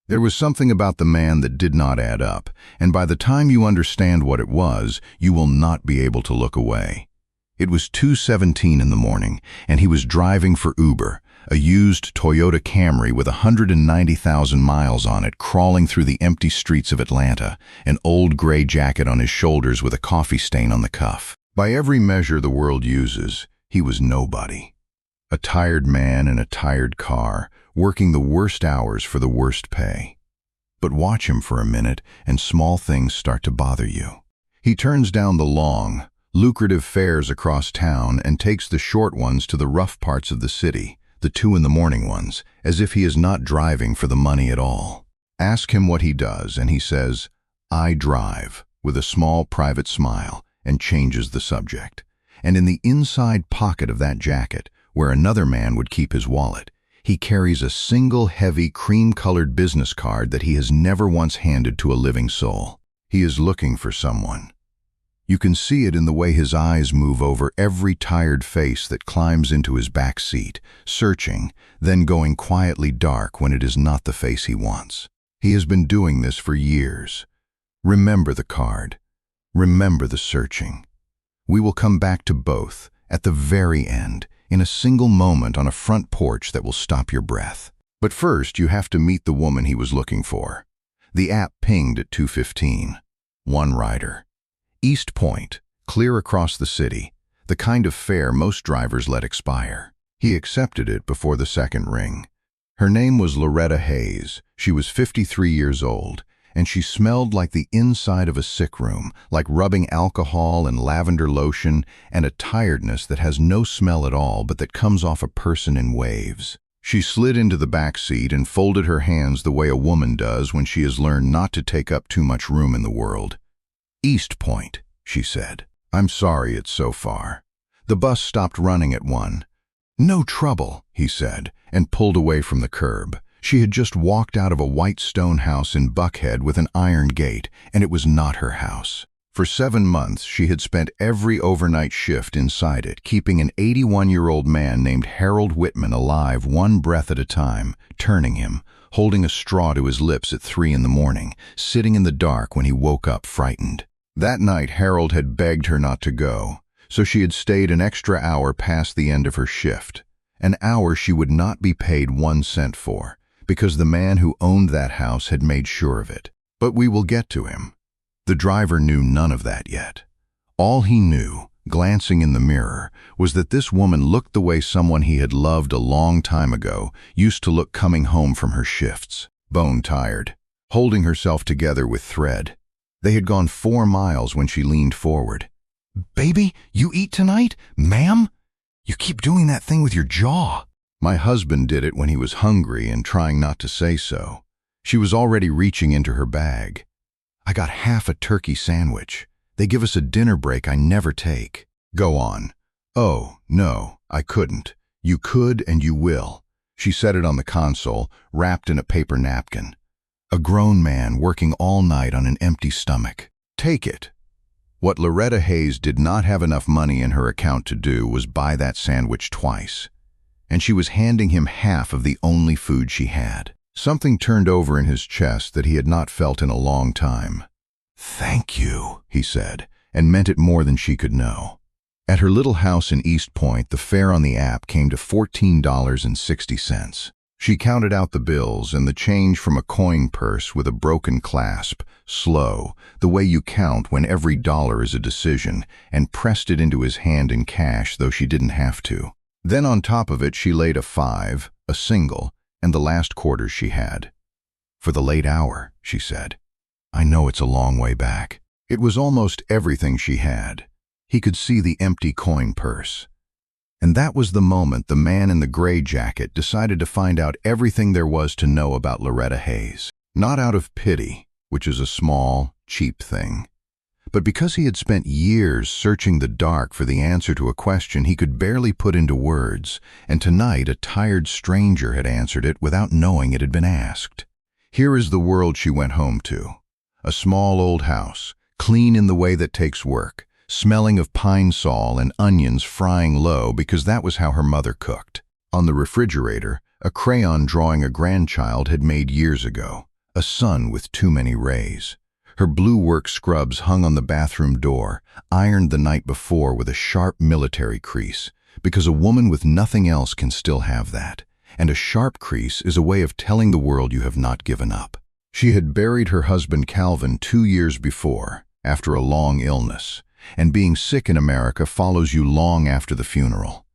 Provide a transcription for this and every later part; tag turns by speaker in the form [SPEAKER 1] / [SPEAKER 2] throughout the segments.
[SPEAKER 1] There was something about the man that did not add up, and by the time you understand what it was, you will not be able to look away. It was 2:17 in the morning, and he was driving for Uber, a used Toyota Camry with 190,000 miles on it, crawling through the empty streets of Atlanta, an old gray jacket on his shoulders with a coffee stain on the cuff. By every measure the world uses, he was nobody. A tired man in a tired car, working the worst hours for the worst pay. But watch him for a minute, and small things start to bother you. He turns down the long, lucrative fares across town and takes the short ones to the rough parts of the city, the 2 in the morning ones, as if he is not driving for the money at all. Ask him what he does, and he says, "I drive," with a small private smile, and changes the subject. And in the inside pocket of that jacket, where another man would keep his wallet, he carries a single heavy cream-colored business card that he has never once handed to a living soul. He is looking for someone. You can see it in the way his eyes move over every tired face that climbs into his back seat, searching, then going quietly dark when it is not the face he wants. He has been doing this for years. Remember the card. Remember the searching. We will come back to both, at the very end, in a single moment on a front porch that will stop your breath. But first, you have to meet the woman he was looking for. The app pinged at 2:15. One rider. East Point, clear across the city, the kind of fare most drivers let expire. He accepted it before the second ring. Her name was Loretta Hayes. She was 53 years old, and she smelled like the inside of a sick room, like rubbing alcohol and lavender lotion and a tiredness that has no smell at all but that comes off a person in waves. She slid into the back seat and folded her hands the way a woman does when she has learned not to take up too much room in the world. "East Point," she said. "I'm sorry it's so far. The bus stopped running at 1. "No trouble," he said, and pulled away from the curb. She had just walked out of a white stone house in Buckhead with an iron gate, and it was not her house. For 7 months, she had spent every overnight shift inside it, keeping an 81-year-old man named Harold Whitman alive one breath at a time, turning him, holding a straw to his lips at 3 in the morning, sitting in the dark when he woke up frightened. That night, Harold had begged her not to go, so she had stayed an extra hour past the end of her shift, an hour she would not be paid 1 cent for, because the man who owned that house had made sure of it. But we will get to him. The driver knew none of that yet. All he knew, glancing in the mirror, was that this woman looked the way someone he had loved a long time ago used to look coming home from her shifts, bone-tired, holding herself together with thread. They had gone 4 miles when she leaned forward. "Baby, you eat tonight? Ma'am? You keep doing that thing with your jaw." "My husband did it when he was hungry and trying not to say so." She was already reaching into her bag. "I got half a turkey sandwich. They give us a dinner break I never take." "Go on." "Oh, no, I couldn't. You could and you will." She set it on the console, wrapped in a paper napkin. A grown man working all night on an empty stomach. "Take it." What Loretta Hayes did not have enough money in her account to do was buy that sandwich twice. And she was handing him half of the only food she had. Something turned over in his chest that he had not felt in a long time. "Thank you," he said, and meant it more than she could know. At her little house in East Point, the fare on the app came to $14.60. She counted out the bills and the change from a coin purse with a broken clasp, slow, the way you count when every dollar is a decision, and pressed it into his hand in cash, though she didn't have to. Then on top of it she laid a 5, a single, and the last quarters she had. "For the late hour," she said. "I know it's a long way back." It was almost everything she had. He could see the empty coin purse. And that was the moment the man in the gray jacket decided to find out everything there was to know about Loretta Hayes. Not out of pity, which is a small, cheap thing, but because he had spent years searching the dark for the answer to a question he could barely put into words, and tonight a tired stranger had answered it without knowing it had been asked. Here is the world she went home to. A small old house, clean in the way that takes work, smelling of pine sol and onions frying low because that was how her mother cooked. On the refrigerator, a crayon drawing a grandchild had made years ago, a sun with too many rays. Her blue work scrubs hung on the bathroom door, ironed the night before with a sharp military crease, because a woman with nothing else can still have that. And a sharp crease is a way of telling the world you have not given up. She had buried her husband Calvin 2 years before, after a long illness, and being sick in America follows you long after the funeral.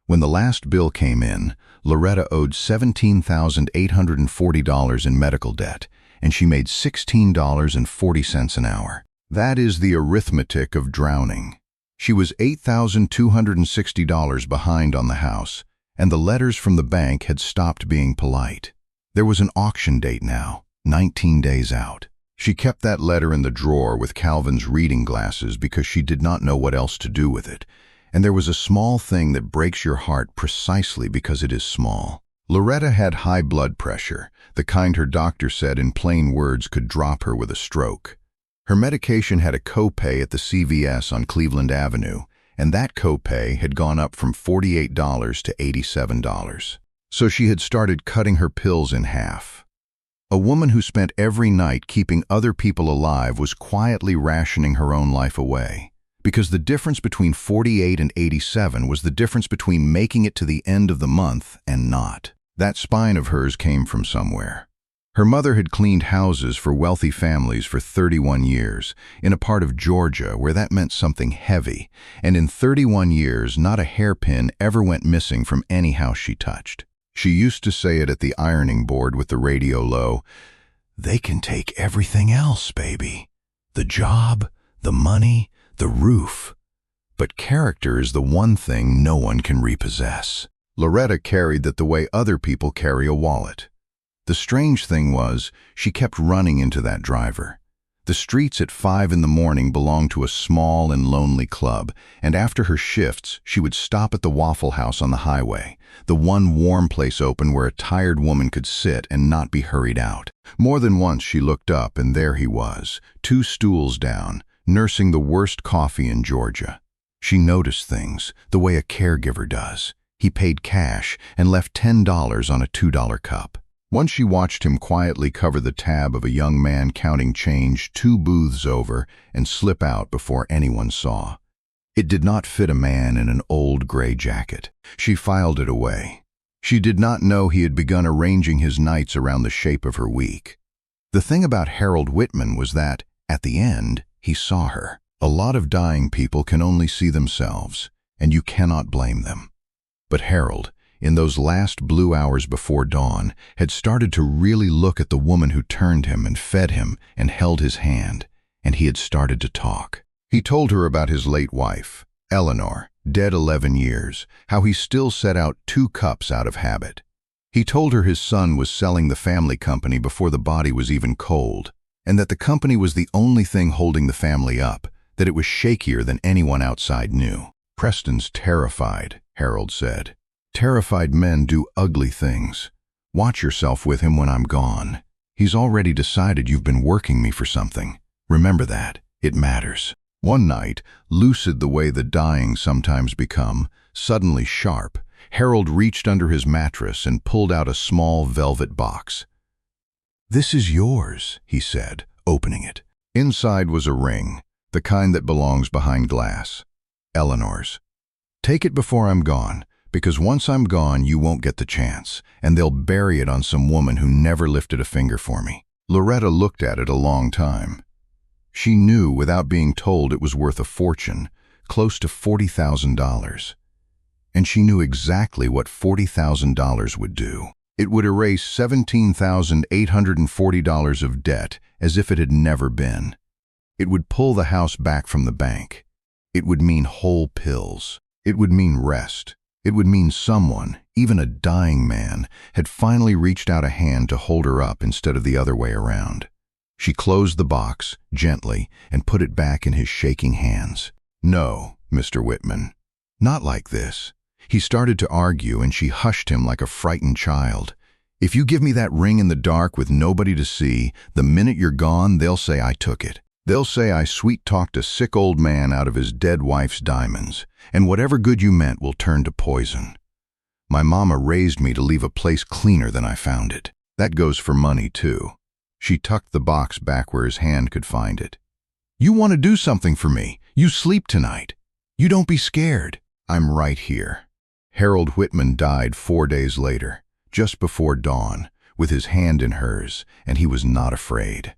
[SPEAKER 1] When the last bill came in, Loretta owed $17,840 in medical debt, and she made $16.40 an hour. That is the arithmetic of drowning. She was $8,260 behind on the house, and the letters from the bank had stopped being polite. There was an auction date now, 19 days out. She kept that letter in the drawer with Calvin's reading glasses because she did not know what else to do with it. And there was a small thing that breaks your heart precisely because it is small. Loretta had high blood pressure, the kind her doctor said in plain words could drop her with a stroke. Her medication had a copay at the CVS on Cleveland Avenue, and that copay had gone up from $48 to $87. So she had started cutting her pills in half. A woman who spent every night keeping other people alive was quietly rationing her own life away. Because the difference between 48 and 87 was the difference between making it to the end of the month and not. That spine of hers came from somewhere. Her mother had cleaned houses for wealthy families for 31 years, in a part of Georgia where that meant something heavy, and in 31 years not a hairpin ever went missing from any house she touched. She used to say it at the ironing board with the radio low, "They can take everything else, baby. The job, the money, the roof. But character is the one thing no one can repossess." Loretta carried that the way other people carry a wallet. The strange thing was, she kept running into that driver. The streets at 5 in the morning belonged to a small and lonely club, and after her shifts, she would stop at the Waffle House on the highway, the one warm place open where a tired woman could sit and not be hurried out. More than once she looked up, and there he was, 2 stools down, nursing the worst coffee in Georgia. She noticed things, the way a caregiver does. He paid cash and left $10 on a $2 cup. Once she watched him quietly cover the tab of a young man counting change 2 booths over and slip out before anyone saw. It did not fit a man in an old gray jacket. She filed it away. She did not know he had begun arranging his nights around the shape of her week. The thing about Harold Whitman was that, at the end, he saw her. A lot of dying people can only see themselves, and you cannot blame them. But Harold, in those last blue hours before dawn, had started to really look at the woman who turned him and fed him and held his hand, and he had started to talk. He told her about his late wife, Eleanor, dead 11 years, how he still set out 2 cups out of habit. He told her his son was selling the family company before the body was even cold, and that the company was the only thing holding the family up, that it was shakier than anyone outside knew. "Preston's terrified," Harold said. "Terrified men do ugly things. Watch yourself with him when I'm gone. He's already decided you've been working me for something. Remember that. It matters." One night, lucid the way the dying sometimes become, suddenly sharp, Harold reached under his mattress and pulled out a small velvet box. "This is yours," he said, opening it. Inside was a ring, the kind that belongs behind glass. Eleanor's. "Take it before I'm gone, because once I'm gone you won't get the chance, and they'll bury it on some woman who never lifted a finger for me." Loretta looked at it a long time. She knew without being told it was worth a fortune, close to $40,000. And she knew exactly what $40,000 would do. It would erase $17,840 of debt as if it had never been. It would pull the house back from the bank. It would mean whole pills. It would mean rest. It would mean someone, even a dying man, had finally reached out a hand to hold her up instead of the other way around. She closed the box, gently, and put it back in his shaking hands. "No, Mr. Whitman, not like this." He started to argue, and she hushed him like a frightened child. "If you give me that ring in the dark with nobody to see, the minute you're gone, they'll say I took it. They'll say I sweet-talked a sick old man out of his dead wife's diamonds, and whatever good you meant will turn to poison. My mama raised me to leave a place cleaner than I found it. That goes for money, too." She tucked the box back where his hand could find it. "You want to do something for me. You sleep tonight. You don't be scared. I'm right here." Harold Whitman died 4 days later, just before dawn, with his hand in hers, and he was not afraid.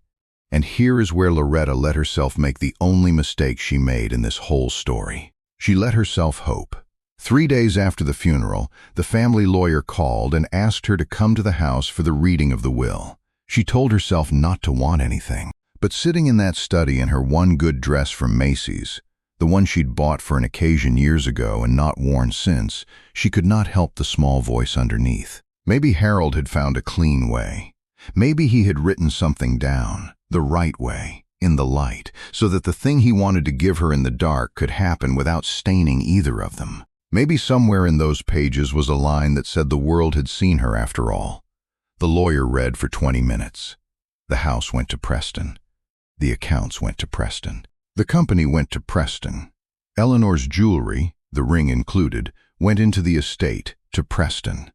[SPEAKER 1] And here is where Loretta let herself make the only mistake she made in this whole story. She let herself hope. 3 days after the funeral, the family lawyer called and asked her to come to the house for the reading of the will. She told herself not to want anything, but sitting in that study in her one good dress from Macy's, the one she'd bought for an occasion years ago and not worn since, she could not help the small voice underneath. Maybe Harold had found a clean way. Maybe he had written something down, the right way, in the light, so that the thing he wanted to give her in the dark could happen without staining either of them. Maybe somewhere in those pages was a line that said the world had seen her after all. The lawyer read for 20 minutes. The house went to Preston. The accounts went to Preston. The company went to Preston. Eleanor's jewelry, the ring included, went into the estate, to Preston.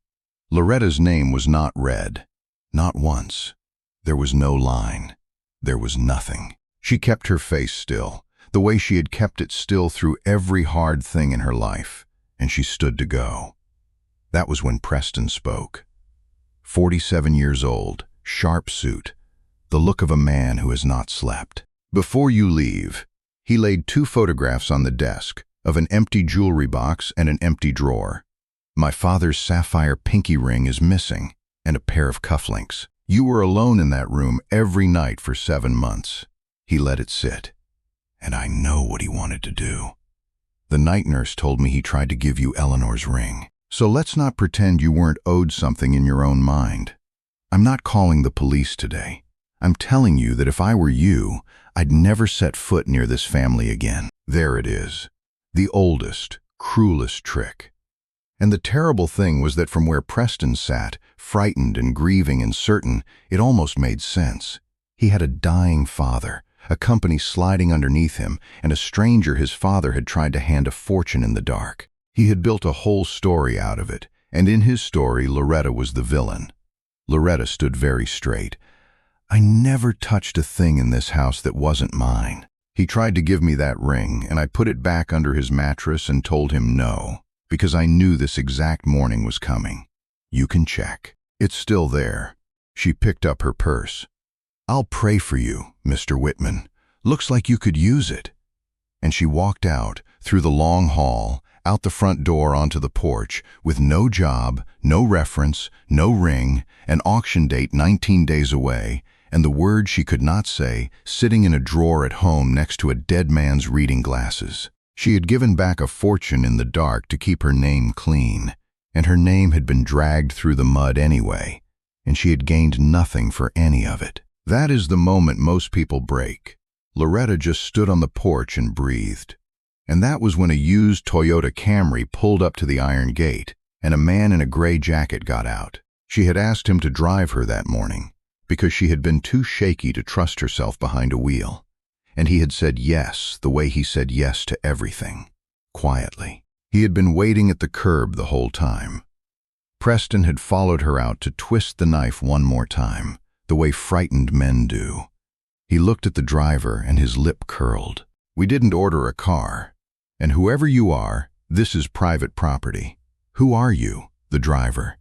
[SPEAKER 1] Loretta's name was not read. Not once. There was no line. There was nothing. She kept her face still, the way she had kept it still through every hard thing in her life, and she stood to go. That was when Preston spoke. 47 years old, sharp suit, the look of a man who has not slept. "Before you leave," he laid 2 photographs on the desk, of an empty jewelry box and an empty drawer. "My father's sapphire pinky ring is missing, and a pair of cufflinks. You were alone in that room every night for 7 months. He let it sit. And I know what he wanted to do. The night nurse told me he tried to give you Eleanor's ring. So let's not pretend you weren't owed something in your own mind. I'm not calling the police today. I'm telling you that if I were you, I'd never set foot near this family again." There it is. The oldest, cruelest trick. And the terrible thing was that from where Preston sat, frightened and grieving and certain, it almost made sense. He had a dying father, a company sliding underneath him, and a stranger his father had tried to hand a fortune in the dark. He had built a whole story out of it, and in his story, Loretta was the villain. Loretta stood very straight. "I never touched a thing in this house that wasn't mine. He tried to give me that ring, and I put it back under his mattress and told him no, because I knew this exact morning was coming. You can check. It's still there." She picked up her purse. "I'll pray for you, Mr. Whitman. Looks like you could use it." And she walked out, through the long hall, out the front door onto the porch, with no job, no reference, no ring, an auction date 19 days away, and the word she could not say, sitting in a drawer at home next to a dead man's reading glasses. She had given back a fortune in the dark to keep her name clean, and her name had been dragged through the mud anyway, and she had gained nothing for any of it. That is the moment most people break. Loretta just stood on the porch and breathed. And that was when a used Toyota Camry pulled up to the iron gate, and a man in a gray jacket got out. She had asked him to drive her that morning, because she had been too shaky to trust herself behind a wheel. And he had said yes, the way he said yes to everything, quietly. He had been waiting at the curb the whole time. Preston had followed her out to twist the knife one more time, the way frightened men do. He looked at the driver and his lip curled. "We didn't order a car. And whoever you are, this is private property. Who are you?" The driver.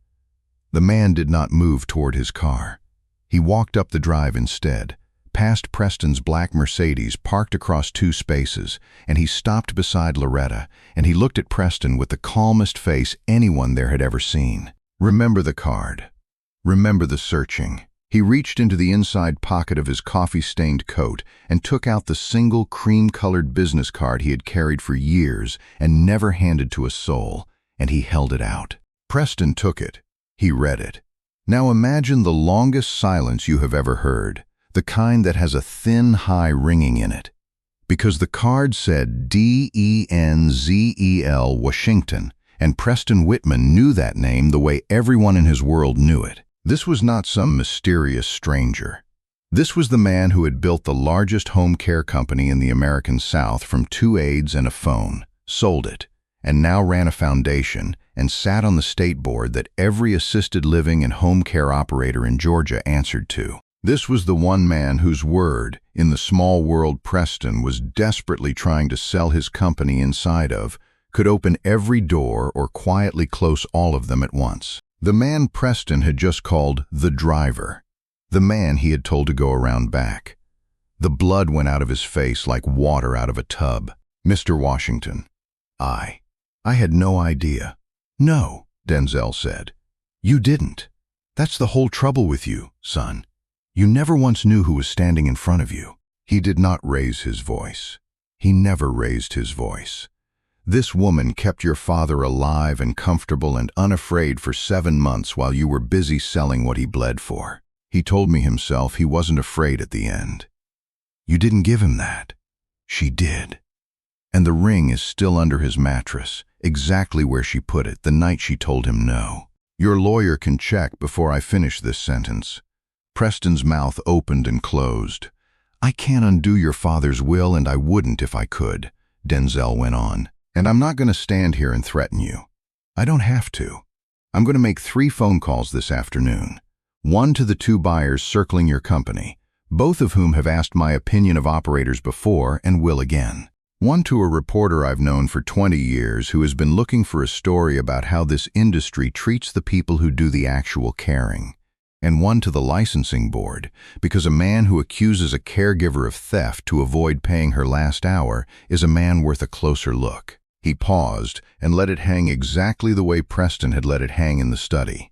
[SPEAKER 1] The man did not move toward his car. He walked up the drive instead, past Preston's black Mercedes parked across 2 spaces, and he stopped beside Loretta, and he looked at Preston with the calmest face anyone there had ever seen. "Remember the card. Remember the searching." He reached into the inside pocket of his coffee-stained coat and took out the single cream-colored business card he had carried for years and never handed to a soul, and he held it out. Preston took it. He read it. Now imagine the longest silence you have ever heard, the kind that has a thin, high ringing in it. Because the card said Denzel Washington, and Preston Whitman knew that name the way everyone in his world knew it. This was not some mysterious stranger. This was the man who had built the largest home care company in the American South from 2 aides and a phone, sold it, and now ran a foundation and sat on the state board that every assisted living and home care operator in Georgia answered to. This was the one man whose word, in the small world Preston was desperately trying to sell his company inside of, could open every door or quietly close all of them at once. The man Preston had just called the driver. The man he had told to go around back. The blood went out of his face like water out of a tub. Mr. Washington. I had no idea. No, Denzel said. You didn't. That's the whole trouble with you, son. You never once knew who was standing in front of you. He did not raise his voice. He never raised his voice. This woman kept your father alive and comfortable and unafraid for 7 months while you were busy selling what he bled for. He told me himself he wasn't afraid at the end. You didn't give him that. She did. And the ring is still under his mattress, exactly where she put it the night she told him no. Your lawyer can check before I finish this sentence. Preston's mouth opened and closed. I can't undo your father's will, and I wouldn't if I could, Denzel went on. And I'm not going to stand here and threaten you. I don't have to. I'm going to make 3 phone calls this afternoon. 1 to the 2 buyers circling your company, both of whom have asked my opinion of operators before and will again. 1 to a reporter I've known for 20 years who has been looking for a story about how this industry treats the people who do the actual caring. And 1 to the licensing board, because a man who accuses a caregiver of theft to avoid paying her last hour is a man worth a closer look. He paused and let it hang exactly the way Preston had let it hang in the study.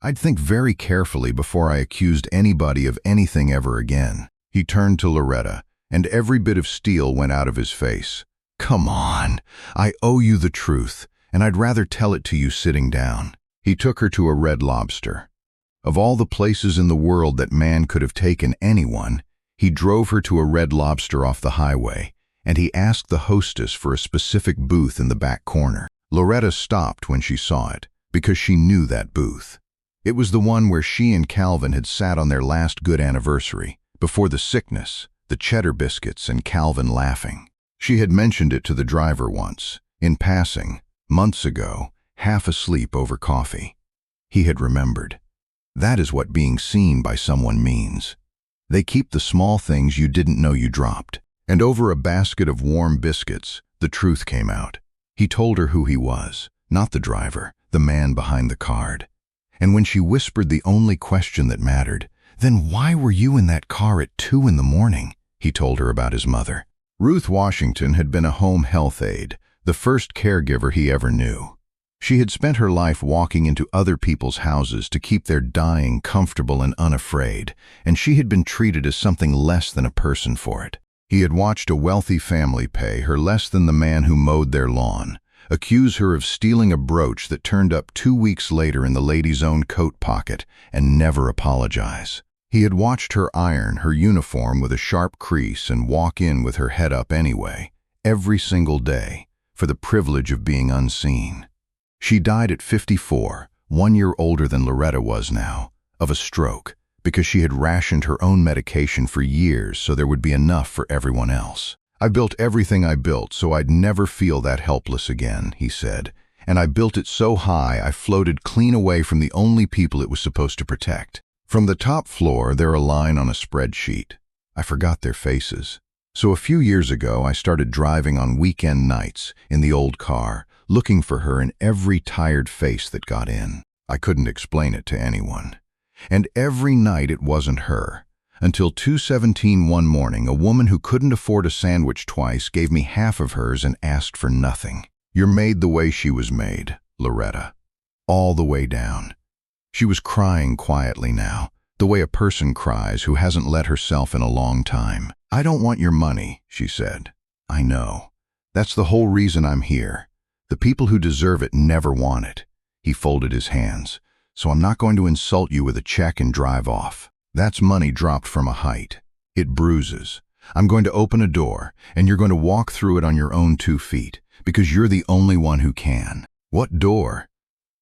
[SPEAKER 1] I'd think very carefully before I accused anybody of anything ever again. He turned to Loretta, and every bit of steel went out of his face. Come on, I owe you the truth, and I'd rather tell it to you sitting down. He took her to a Red Lobster. Of all the places in the world that man could have taken anyone, he drove her to a Red Lobster off the highway, and he asked the hostess for a specific booth in the back corner. Loretta stopped when she saw it, because she knew that booth. It was the one where she and Calvin had sat on their last good anniversary, before the sickness, the cheddar biscuits, and Calvin laughing. She had mentioned it to the driver once, in passing, months ago, half asleep over coffee. He had remembered. That is what being seen by someone means. They keep the small things you didn't know you dropped. And over a basket of warm biscuits, the truth came out. He told her who he was, not the driver, the man behind the card. And when she whispered the only question that mattered, then why were you in that car at 2 in the morning? He told her about his mother. Ruth Washington had been a home health aide, the first caregiver he ever knew. She had spent her life walking into other people's houses to keep their dying comfortable and unafraid, and she had been treated as something less than a person for it. He had watched a wealthy family pay her less than the man who mowed their lawn, accuse her of stealing a brooch that turned up 2 weeks later in the lady's own coat pocket, and never apologize. He had watched her iron her uniform with a sharp crease and walk in with her head up anyway, every single day, for the privilege of being unseen. She died at 54, 1 year older than Loretta was now, of a stroke, because she had rationed her own medication for years so there would be enough for everyone else. I built everything I built so I'd never feel that helpless again, he said, and I built it so high I floated clean away from the only people it was supposed to protect. From the top floor, they're a line on a spreadsheet. I forgot their faces. So a few years ago, I started driving on weekend nights in the old car, looking for her in every tired face that got in. I couldn't explain it to anyone. And every night it wasn't her. Until 2:17 one morning, a woman who couldn't afford a sandwich twice gave me half of hers and asked for nothing. You're made the way she was made, Loretta. All the way down. She was crying quietly now, the way a person cries who hasn't let herself in a long time. I don't want your money, she said. I know. That's the whole reason I'm here. The people who deserve it never want it. He folded his hands. So I'm not going to insult you with a check and drive off. That's money dropped from a height. It bruises. I'm going to open a door, and you're going to walk through it on your own 2 feet, because you're the only one who can. What door?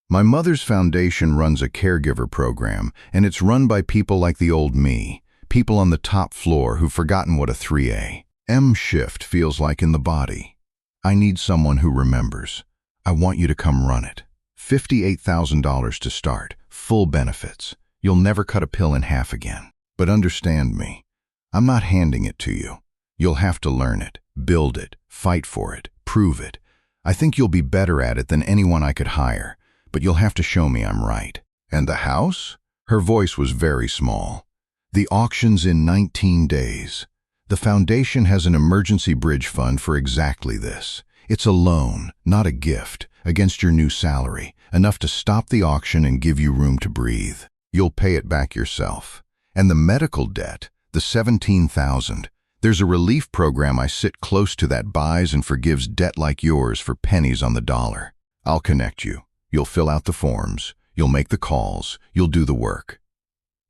[SPEAKER 1] My mother's foundation runs a caregiver program, and it's run by people like the old me, people on the top floor who've forgotten what a 3A M shift feels like in the body. I need someone who remembers. I want you to come run it. $58,000 to start, full benefits. You'll never cut a pill in half again. But understand me, I'm not handing it to you. You'll have to learn it, build it, fight for it, prove it. I think you'll be better at it than anyone I could hire, but you'll have to show me I'm right. And the house? Her voice was very small. The auction's in 19 days. The foundation has an emergency bridge fund for exactly this. It's a loan, not a gift, against your new salary, enough to stop the auction and give you room to breathe. You'll pay it back yourself. And the medical debt, the $17,000, there's a relief program I sit close to that buys and forgives debt like yours for pennies on the dollar. I'll connect you. You'll fill out the forms. You'll make the calls. You'll do the work.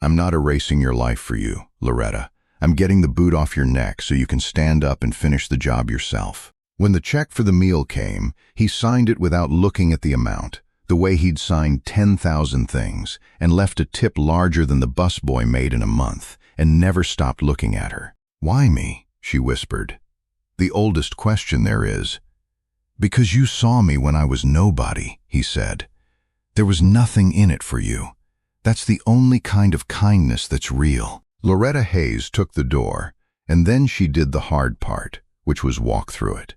[SPEAKER 1] I'm not erasing your life for you, Loretta. I'm getting the boot off your neck so you can stand up and finish the job yourself. When the check for the meal came, he signed it without looking at the amount, the way he'd signed 10,000 things, and left a tip larger than the busboy made in a month, and never stopped looking at her. "Why me?" she whispered. "The oldest question there is." "Because you saw me when I was nobody," he said. "There was nothing in it for you. That's the only kind of kindness that's real." Loretta Hayes took the door, and then she did the hard part, which was walk through it.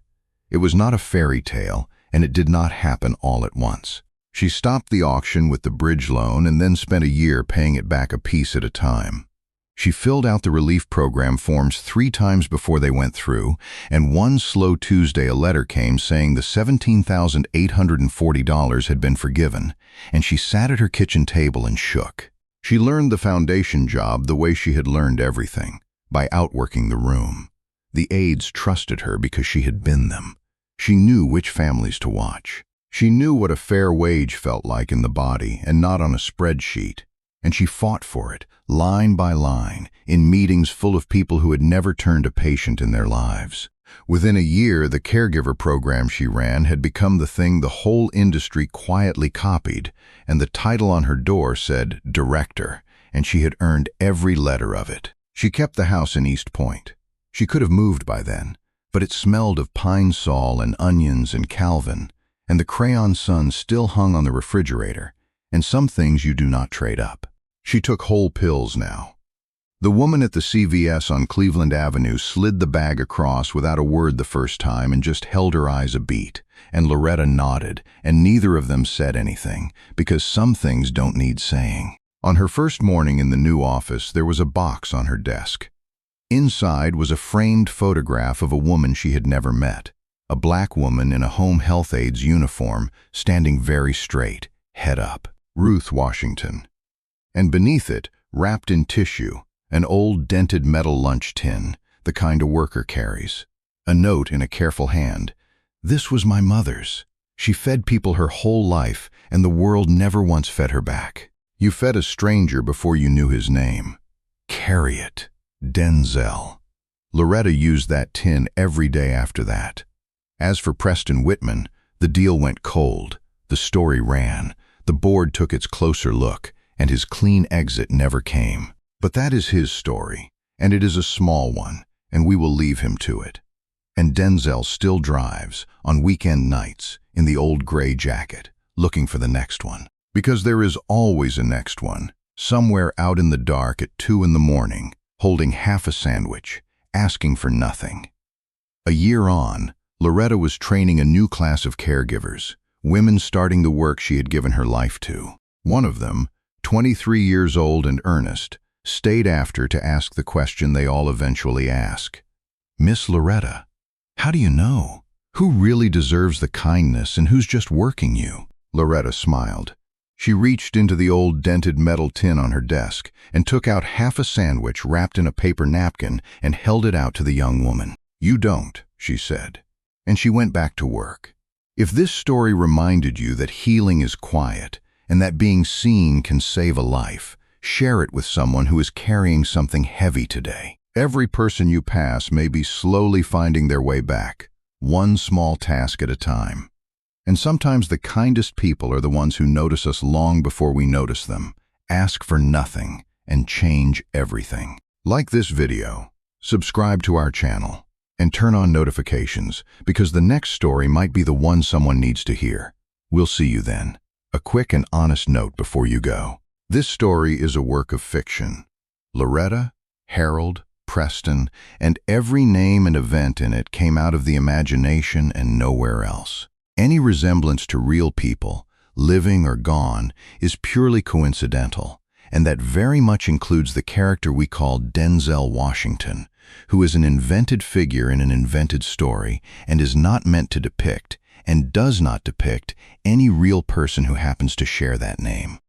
[SPEAKER 1] It was not a fairy tale, and it did not happen all at once. She stopped the auction with the bridge loan and then spent a year paying it back a piece at a time. She filled out the relief program forms 3 times before they went through, and one slow Tuesday a letter came saying the $17,840 had been forgiven, and she sat at her kitchen table and shook. She learned the foundation job the way she had learned everything, by outworking the room. The aides trusted her because she had been them. She knew which families to watch. She knew what a fair wage felt like in the body and not on a spreadsheet. And she fought for it, line by line, in meetings full of people who had never turned a patient in their lives. Within a year, the caregiver program she ran had become the thing the whole industry quietly copied, and the title on her door said Director, and she had earned every letter of it. She kept the house in East Point. She could have moved by then, but it smelled of pine sol and onions and Calvin, and the crayon sun still hung on the refrigerator, and some things you do not trade up. She took whole pills now. The woman at the CVS on Cleveland Avenue slid the bag across without a word the first time and just held her eyes a beat, and Loretta nodded, and neither of them said anything, because some things don't need saying. On her first morning in the new office, there was a box on her desk. Inside was a framed photograph of a woman she had never met, a black woman in a home health aide's uniform, standing very straight, head up. Ruth Washington. And beneath it, wrapped in tissue, an old dented metal lunch tin, the kind a worker carries. A note in a careful hand. "This was my mother's. She fed people her whole life, and the world never once fed her back. You fed a stranger before you knew his name. Carry it. Denzel." Loretta used that tin every day after that. As for Preston Whitman, the deal went cold. The story ran. The board took its closer look, and his clean exit never came. But that is his story, and it is a small one, and we will leave him to it. And Denzel still drives, on weekend nights, in the old gray jacket, looking for the next one. Because there is always a next one, somewhere out in the dark at 2 in the morning, holding half a sandwich, asking for nothing. A year on, Loretta was training a new class of caregivers, women starting the work she had given her life to. One of them, 23 years old and earnest, stayed after to ask the question they all eventually ask. "Miss Loretta, how do you know? Who really deserves the kindness and who's just working you?" Loretta smiled. She reached into the old dented metal tin on her desk and took out half a sandwich wrapped in a paper napkin and held it out to the young woman. "You don't," she said. And she went back to work. If this story reminded you that healing is quiet and that being seen can save a life, share it with someone who is carrying something heavy today. Every person you pass may be slowly finding their way back, one small task at a time. And sometimes the kindest people are the ones who notice us long before we notice them, ask for nothing, and change everything. Like this video, subscribe to our channel, and turn on notifications, because the next story might be the one someone needs to hear. We'll see you then. A quick and honest note before you go. This story is a work of fiction. Loretta, Harold, Preston, and every name and event in it came out of the imagination and nowhere else. Any resemblance to real people, living or gone, is purely coincidental, and that very much includes the character we call Denzel Washington, who is an invented figure in an invented story and is not meant to depict, and does not depict, any real person who happens to share that name.